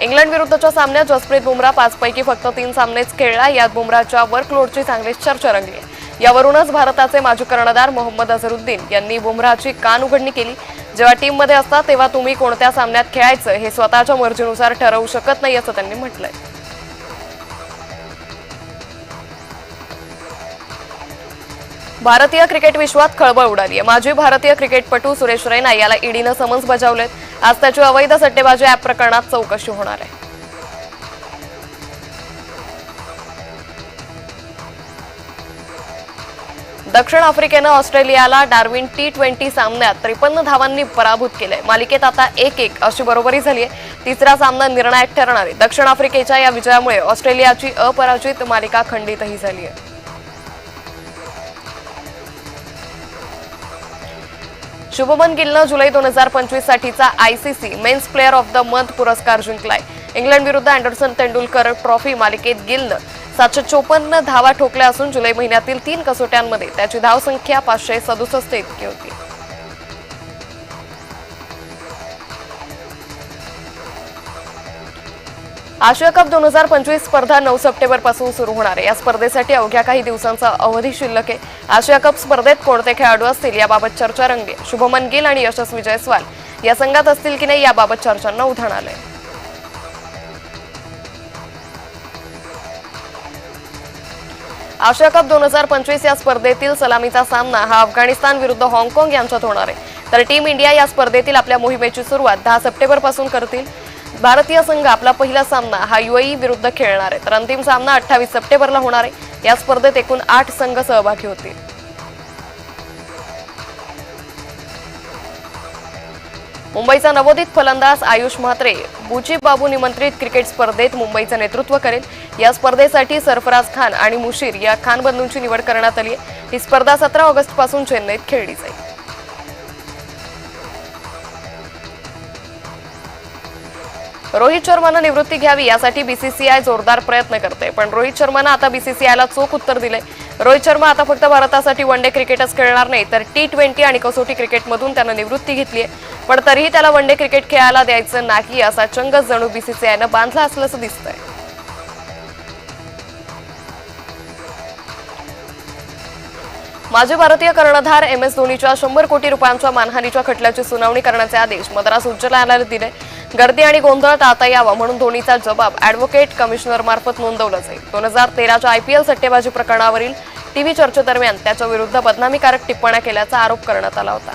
England विरुद्धच्या सामन्यात जसप्रीत बुमराह 5 पैकी फक्त 3 सामनेच खेळला। यात बुमराहच्या वर्कलोडची चांगलीच चर्चा रंगली। यावरूनच भारताचे माजी कर्णधार मोहम्मद अझरुद्दीन यांनी बुमराहची कान उघडणी केली। जेव्हा टीममध्ये असता तेव्हा तुम्ही कोणत्या सामन्यात खेळायचं हे स्वतःच्या मर्जीनुसार ठरवू शकत नाही असं त्यांनी म्हटलंय। भारतीय क्रिकेट विश्वात खळबळ उडाली आहे। माजी भारतीय क्रिकेटपटू सुरेश रैना याला ईडीनं समन्स बजावलेत। आज त्याची अवैध सट्टेबाजी ॲप प्रकरणात चौकशी होणार आहे। दक्षिण आफ्रिकेनं ऑस्ट्रेलियाला डार्विन T20 सामन्यात 53 धावांनी पराभूत केलंय। मालिकेत आता 1-1 अशी बरोबरी झाली आहे। तिसरा सामना निर्णायक ठरणार आहे। दक्षिण आफ्रिकेच्या या विजयामुळे ऑस्ट्रेलियाची अपराजित मालिका खंडितही झाली आहे। शुभमन गिलनं जुलै 2025 साठीचा ICC men's player of the month पुरस्कार जिंकलाय। इंग्लंड विरुद्ध अँडरसन तेंडुलकर ट्रॉफी मालिकेत गिलनं 754 धावा ठोकल्या असून जुलै महिन्यातील 3 कसोट्यांमध्ये त्याची धावसंख्या 567 इतकी होती। आशिया कप 2025 स्पर्धा 9 सप्टेंबर पासून सुरू होणार आहे। या स्पर्धेसाठी अवघ्या काही दिवसांचा अवधी शिल्लक आहे। आशिया कप स्पर्धेत कोणते खेळाडू असतील याबाबत चर्चा रंगली। शुभमन गिल आणि यशस्वी जयस्वाल या संघात असतील की नाही याबाबत चर्चांना उधाण आलंय। आशिया कप 2025 या स्पर्धेतील सलामीचा सामना हा अफगाणिस्तान विरुद्ध हाँगकाँग यांच्यात होणार आहे। तर टीम इंडिया या स्पर्धेतील आपल्या मोहिमेची सुरुवात 10 सप्टेंबर पासून करतील। भारतीय संघ आपला पहिला सामना हा UAE विरुद्ध खेळणार आहे। तर अंतिम सामना 28 सप्टेंबरला होणार आहे। या स्पर्धेत एकूण 8 संघ सहभागी होतील। मुंबईचा नवोदित फलंदाज आयुष म्हात्रे बुची बाबू निमंत्रित क्रिकेट स्पर्धेत मुंबईचं नेतृत्व करेल। या स्पर्धेसाठी सरफराज खान आणि मुशीर या खान बंधूंची निवड करण्यात आली आहे। ही स्पर्धा 17 ऑगस्ट पासून चेन्नईत खेळली जाईल। रोहित शर्मानं निवृत्ती घ्यावी यासाठी BCCI जोरदार प्रयत्न करते, पण रोहित शर्मानं आता BCCIला चोख उत्तर दिले। रोहित शर्मा आता फक्त भारतासाठी वनडे क्रिकेटच खेळणार नाही तर T20 आणि कसोटी क्रिकेटमधून त्यानं निवृत्ती घेतली आहे। पण तरीही त्याला वनडे क्रिकेट खेळायला द्यायचं नाही असा चंगच जणू BCCIनं बांधला असल्याचं दिसतंय। माजी भारतीय कर्णधार MS धोनीच्या 100 कोटी रुपयांच्या मानहानीच्या खटल्याची सुनावणी करण्याचे आदेश मद्रास उच्च न्यायालयाने दिले। गर्दी आणि गोंधळ टाळता यावा म्हणून धोनीचा जबाब ॲडव्होकेट कमिशनर मार्फत नोंदवला जाईल। 2013च्या IPL सट्टेबाजी प्रकरणावरील टीव्ही चर्चेदरम्यान त्याच्या विरुद्ध बदनामीकारक टिप्पण्या केल्याचा आरोप करण्यात आला होता।